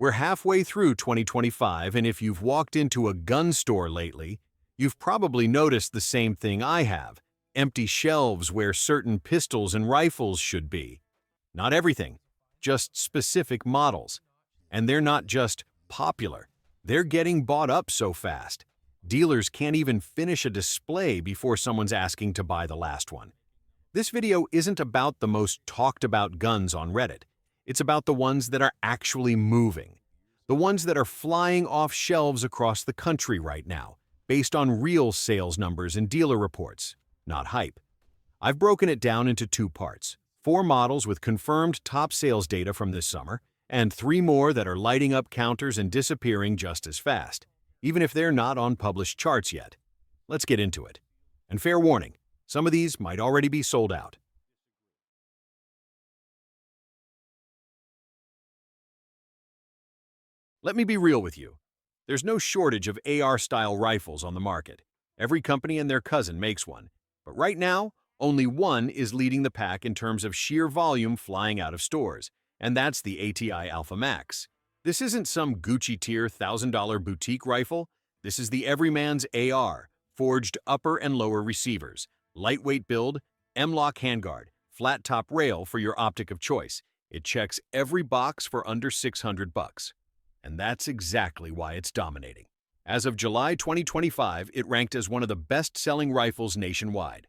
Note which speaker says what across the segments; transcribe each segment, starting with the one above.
Speaker 1: We're halfway through 2025, and if you've walked into a gun store lately, you've probably noticed the same thing I have: empty shelves where certain pistols and rifles should be. Not everything, just specific models. And they're not just popular, they're getting bought up so fast. Dealers can't even finish a display before someone's asking to buy the last one. This video isn't about the most talked about guns on Reddit. It's about the ones that are actually moving. The ones that are flying off shelves across the country right now, based on real sales numbers and dealer reports, not hype. I've broken it down into two parts: 4 models with confirmed top sales data from this summer, and 3 more that are lighting up counters and disappearing just as fast, even if they're not on published charts yet. Let's get into it. And fair warning, some of these might already be sold out. Let me be real with you. There's no shortage of AR-style rifles on the market. Every company and their cousin makes one. But right now, only one is leading the pack in terms of sheer volume flying out of stores, and that's the ATI Alpha Maxx. This isn't some Gucci-tier $1,000 boutique rifle. This is the everyman's AR, forged upper and lower receivers, lightweight build, M-lock handguard, flat-top rail for your optic of choice. It checks every box for under $600. And that's exactly why it's dominating. As of July 2025, it ranked as one of the best-selling rifles nationwide.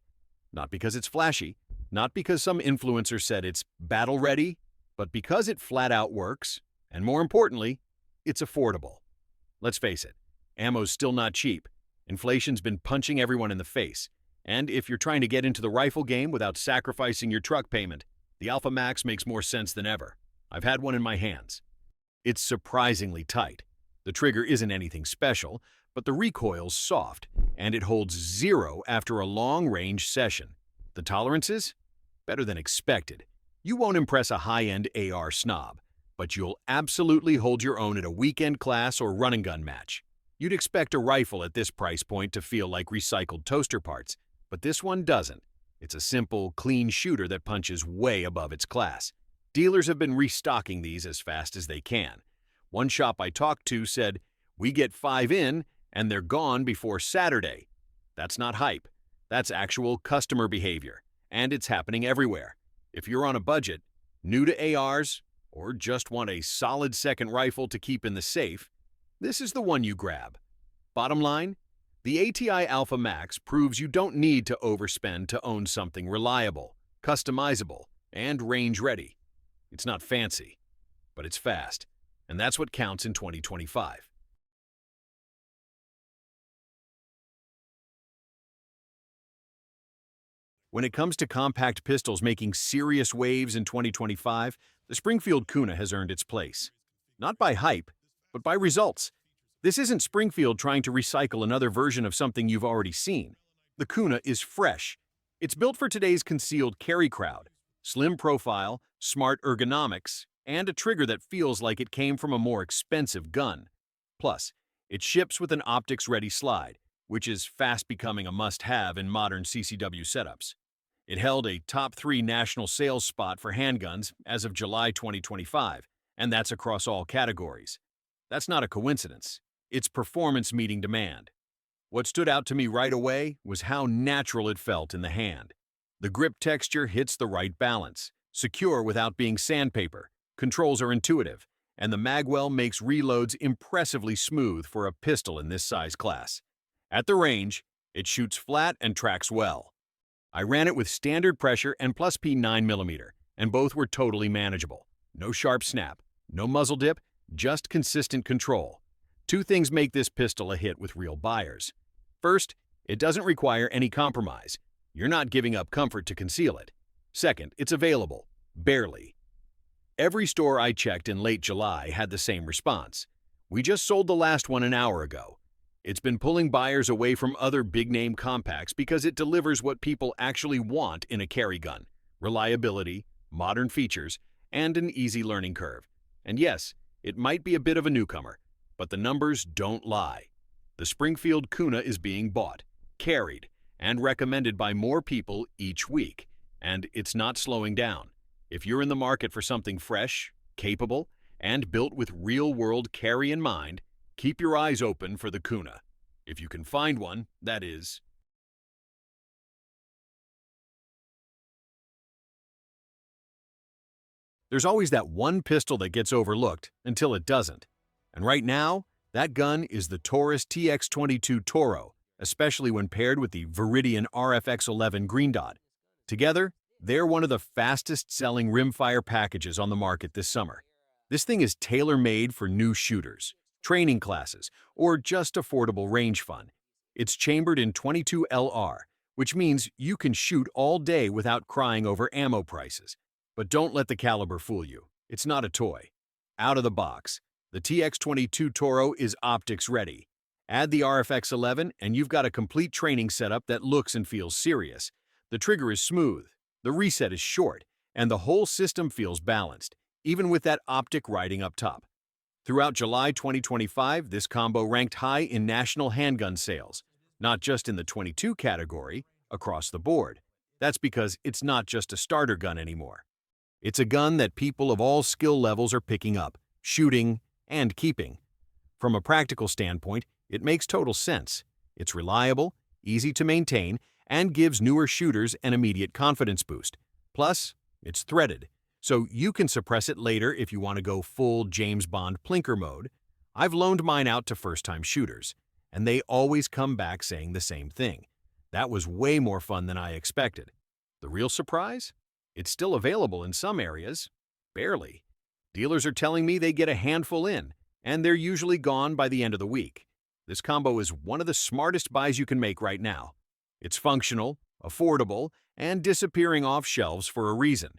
Speaker 1: Not because it's flashy, not because some influencer said it's battle-ready, but because it flat-out works, and more importantly, it's affordable. Let's face it, ammo's still not cheap. Inflation's been punching everyone in the face. And if you're trying to get into the rifle game without sacrificing your truck payment, the Alpha Maxx makes more sense than ever. I've had one in my hands. It's surprisingly tight. The trigger isn't anything special, but the recoil's soft, and it holds 0 after a long-range session. The tolerances? Better than expected. You won't impress a high-end AR snob, but you'll absolutely hold your own at a weekend class or run-and-gun match. You'd expect a rifle at this price point to feel like recycled toaster parts, but this one doesn't. It's a simple, clean shooter that punches way above its class. Dealers have been restocking these as fast as they can. One shop I talked to said, "We get 5 in, and they're gone before Saturday." That's not hype. That's actual customer behavior, and it's happening everywhere. If you're on a budget, new to ARs, or just want a solid second rifle to keep in the safe, this is the one you grab. Bottom line, the ATI Alpha Maxx proves you don't need to overspend to own something reliable, customizable, and range-ready. It's not fancy, but it's fast, and that's what counts in 2025. When it comes to compact pistols making serious waves in 2025, the Springfield KUNA has earned its place. Not by hype, but by results. This isn't Springfield trying to recycle another version of something you've already seen. The KUNA is fresh. It's built for today's concealed carry crowd. Slim profile, smart ergonomics, and a trigger that feels like it came from a more expensive gun. Plus, it ships with an optics-ready slide, which is fast becoming a must-have in modern CCW setups. It held a top 3 national sales spot for handguns as of July 2025, and that's across all categories. That's not a coincidence. It's performance meeting demand. What stood out to me right away was how natural it felt in the hand. The grip texture hits the right balance, secure without being sandpaper, controls are intuitive, and the magwell makes reloads impressively smooth for a pistol in this size class. At the range, it shoots flat and tracks well. I ran it with standard pressure and plus P 9mm, and both were totally manageable. No sharp snap, no muzzle dip, just consistent control. 2 things make this pistol a hit with real buyers. First, it doesn't require any compromise. You're not giving up comfort to conceal it. Second, it's available. Barely. Every store I checked in late July had the same response. "We just sold the last one an hour ago." It's been pulling buyers away from other big-name compacts because it delivers what people actually want in a carry gun: reliability, modern features, and an easy learning curve. And yes, it might be a bit of a newcomer, but the numbers don't lie. The Springfield KUNA is being bought, carried, and recommended by more people each week, and it's not slowing down. If you're in the market for something fresh, capable, And built with real-world carry in mind, keep your eyes open for the KUNA. If you can find one, that is. There's always that one pistol that gets overlooked until it doesn't. And right now, that gun is the Taurus TX22 Toro, especially when paired with the Viridian RFX11 Green Dot. Together, they're one of the fastest-selling rimfire packages on the market this summer. This thing is tailor-made for new shooters, training classes, or just affordable range fun. It's chambered in 22 LR, which means you can shoot all day without crying over ammo prices. But don't let the caliber fool you. It's not a toy. Out of the box, the TX22 Toro is optics ready. Add the RFX11 and you've got a complete training setup that looks and feels serious. The trigger is smooth, the reset is short, and the whole system feels balanced, even with that optic riding up top. Throughout July 2025, this combo ranked high in national handgun sales, not just in the 22 category, across the board. That's because it's not just a starter gun anymore. It's a gun that people of all skill levels are picking up, shooting, and keeping. From a practical standpoint, it makes total sense. It's reliable, easy to maintain, and gives newer shooters an immediate confidence boost. Plus, it's threaded, so you can suppress it later if you want to go full James Bond plinker mode. I've loaned mine out to first-time shooters, and they always come back saying the same thing. That was way more fun than I expected. The real surprise? It's still available in some areas. Barely. Dealers are telling me they get a handful in, and they're usually gone by the end of the week. This combo is one of the smartest buys you can make right now. It's functional, affordable, and disappearing off shelves for a reason.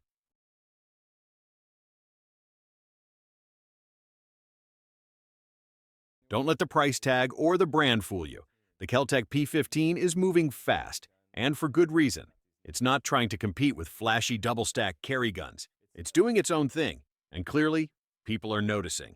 Speaker 1: Don't let the price tag or the brand fool you. The Kel-Tec P15 is moving fast, and for good reason. It's not trying to compete with flashy double-stack carry guns. It's doing its own thing, and clearly, people are noticing.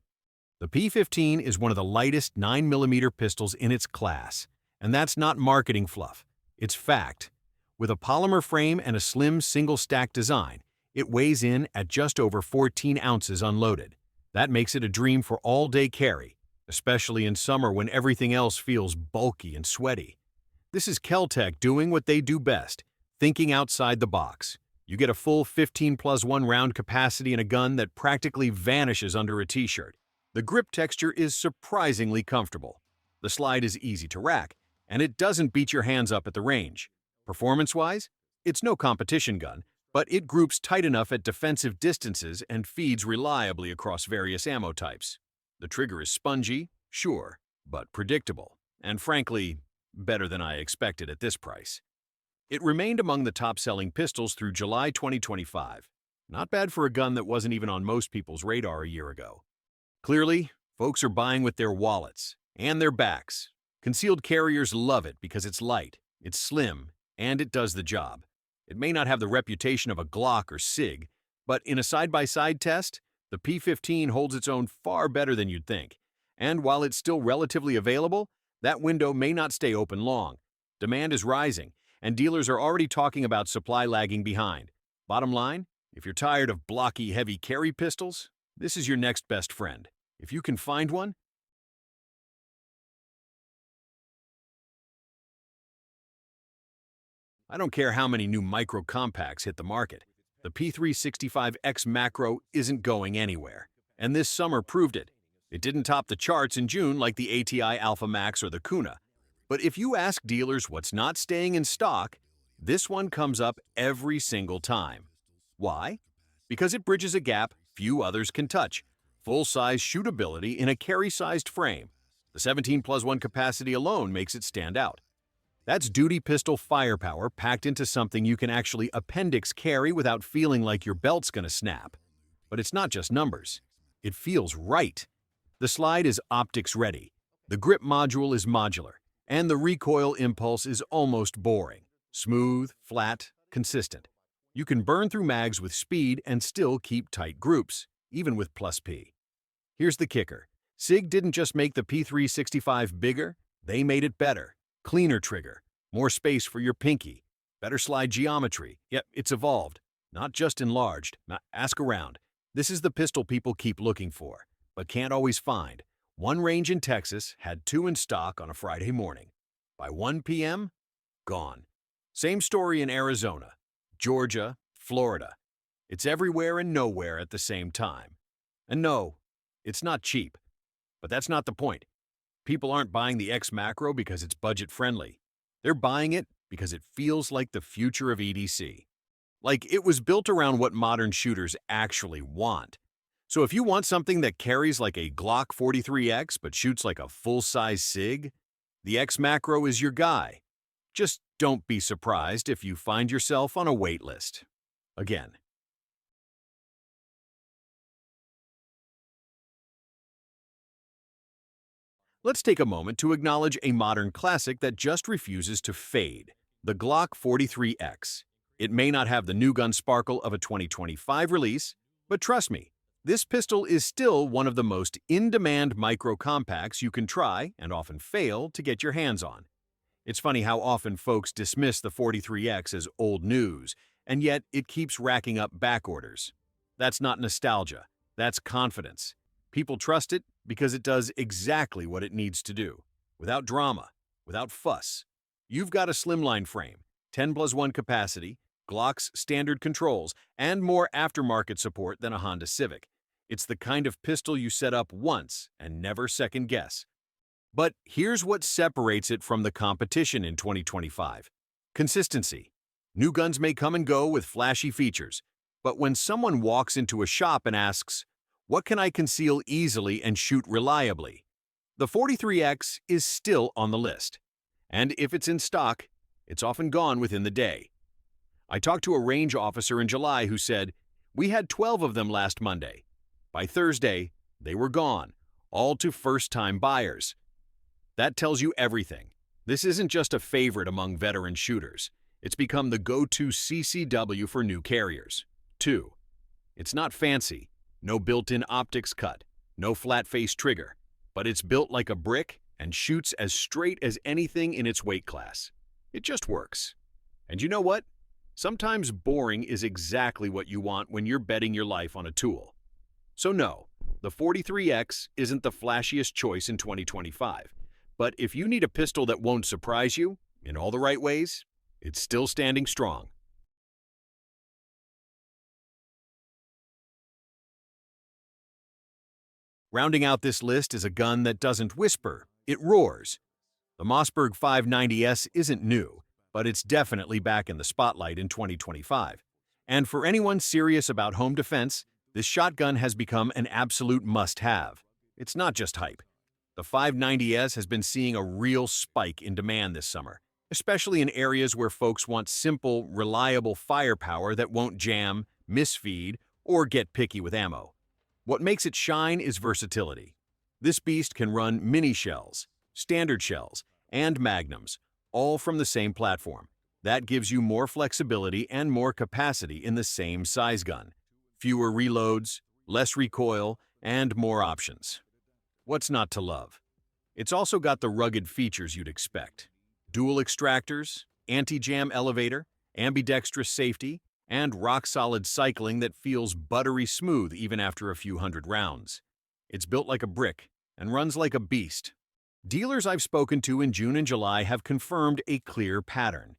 Speaker 1: The P15 is one of the lightest 9mm pistols in its class, and that's not marketing fluff. It's fact. With a polymer frame and a slim single-stack design, it weighs in at just over 14 ounces unloaded. That makes it a dream for all-day carry, especially in summer when everything else feels bulky and sweaty. This is Kel-Tec doing what they do best, thinking outside the box. You get a full 15+1 round capacity in a gun that practically vanishes under a t-shirt. The grip texture is surprisingly comfortable. The slide is easy to rack, and it doesn't beat your hands up at the range. Performance-wise, it's no competition gun, but it groups tight enough at defensive distances and feeds reliably across various ammo types. The trigger is spongy, sure, but predictable, and frankly, better than I expected at this price. It remained among the top-selling pistols through July 2025. Not bad for a gun that wasn't even on most people's radar a year ago. Clearly, folks are buying with their wallets and their backs. Concealed carriers love it because it's light, it's slim, and it does the job. It may not have the reputation of a Glock or SIG, but in a side-by-side test, the P15 holds its own far better than you'd think. And while it's still relatively available, that window may not stay open long. Demand is rising, and dealers are already talking about supply lagging behind. Bottom line, if you're tired of blocky, heavy carry pistols, this is your next best friend. If you can find one, I don't care how many new micro compacts hit the market. The P365X Macro isn't going anywhere, and this summer proved it. It didn't top the charts in June like the ATI Alpha Maxx or the KUNA. But if you ask dealers what's not staying in stock, this one comes up every single time. Why? Because it bridges a gap few others can touch. Full-size shootability in a carry-sized frame. The 17+1 capacity alone makes it stand out. That's duty pistol firepower packed into something you can actually appendix carry without feeling like your belt's gonna snap. But it's not just numbers. It feels right. The slide is optics ready. The grip module is modular. And the recoil impulse is almost boring. Smooth, flat, consistent. You can burn through mags with speed and still keep tight groups, even with +P. Here's the kicker. SIG didn't just make the P365 bigger, they made it better. Cleaner trigger, more space for your pinky, better slide geometry. Yep, it's evolved, not just enlarged. Now, ask around. This is the pistol people keep looking for. but can't always find. One range in Texas had 2 in stock on a Friday morning. By 1 p.m., gone. Same story in Arizona, Georgia, Florida. It's everywhere and nowhere at the same time. And no, it's not cheap. But that's not the point. People aren't buying the X Macro because it's budget-friendly. They're buying it because it feels like the future of EDC. Like it was built around what modern shooters actually want. So if you want something that carries like a Glock 43X but shoots like a full-size SIG, the X Macro is your guy. Just don't be surprised if you find yourself on a wait list. Again. Let's take a moment to acknowledge a modern classic that just refuses to fade, the Glock 43X. It may not have the new gun sparkle of a 2025 release, but trust me, this pistol is still one of the most in-demand micro-compacts you can try, and often fail, to get your hands on. It's funny how often folks dismiss the 43X as old news, and yet it keeps racking up back orders. That's not nostalgia, that's confidence. People trust it because it does exactly what it needs to do, without drama, without fuss. You've got a slimline frame, 10+1 capacity, Glock's standard controls, and more aftermarket support than a Honda Civic. It's the kind of pistol you set up once and never second guess. But here's what separates it from the competition in 2025. Consistency. New guns may come and go with flashy features, but when someone walks into a shop and asks, "What can I conceal easily and shoot reliably?" the 43X is still on the list. And if it's in stock, it's often gone within the day. I talked to a range officer in July who said, "We had 12 of them last Monday. By Thursday, they were gone, all to first-time buyers." That tells you everything. This isn't just a favorite among veteran shooters. It's become the go-to CCW for new carriers. 2. It's not fancy. No built-in optics cut. No flat-face trigger. But it's built like a brick and shoots as straight as anything in its weight class. It just works. And you know what? Sometimes boring is exactly what you want when you're betting your life on a tool. So no, the 43X isn't the flashiest choice in 2025. But if you need a pistol that won't surprise you, in all the right ways, it's still standing strong. Rounding out this list is a gun that doesn't whisper, it roars. The Mossberg 590S isn't new, but it's definitely back in the spotlight in 2025. And for anyone serious about home defense, this shotgun has become an absolute must-have. It's not just hype. The 590S has been seeing a real spike in demand this summer, especially in areas where folks want simple, reliable firepower that won't jam, misfeed, or get picky with ammo. What makes it shine is versatility. This beast can run mini shells, standard shells, and magnums, all from the same platform. That gives you more flexibility and more capacity in the same size gun. Fewer reloads, less recoil, and more options. What's not to love? It's also got the rugged features you'd expect. Dual extractors, anti-jam elevator, ambidextrous safety, and rock-solid cycling that feels buttery smooth even after a few hundred rounds. It's built like a brick and runs like a beast. Dealers I've spoken to in June and July have confirmed a clear pattern.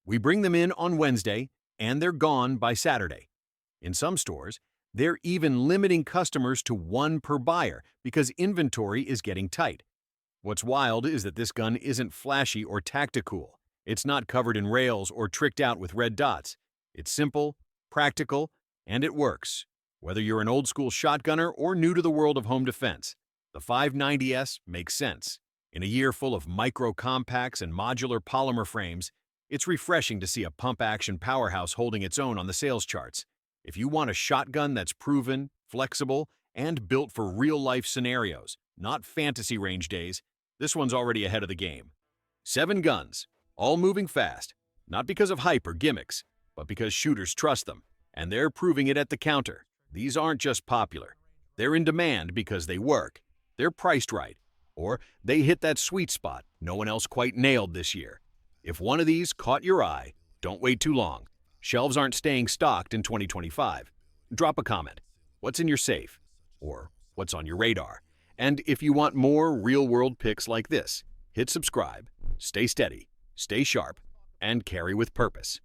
Speaker 1: We bring them in on Wednesday, and they're gone by Saturday. In some stores, they're even limiting customers to one per buyer because inventory is getting tight. What's wild is that this gun isn't flashy or tactical. It's not covered in rails or tricked out with red dots. It's simple, practical, and it works. Whether you're an old-school shotgunner or new to the world of home defense, the 590S makes sense. In a year full of micro-compacts and modular polymer frames, it's refreshing to see a pump-action powerhouse holding its own on the sales charts. If you want a shotgun that's proven, flexible, and built for real-life scenarios, not fantasy range days, this one's already ahead of the game. 7 guns, all moving fast, not because of hype or gimmicks, but because shooters trust them, and they're proving it at the counter. These aren't just popular. They're in demand because they work, they're priced right, or they hit that sweet spot no one else quite nailed this year. If one of these caught your eye, don't wait too long. Shelves aren't staying stocked in 2025. Drop a comment. What's in your safe? Or what's on your radar. And if you want more real-world picks like this, hit subscribe, stay steady, stay sharp, and carry with purpose.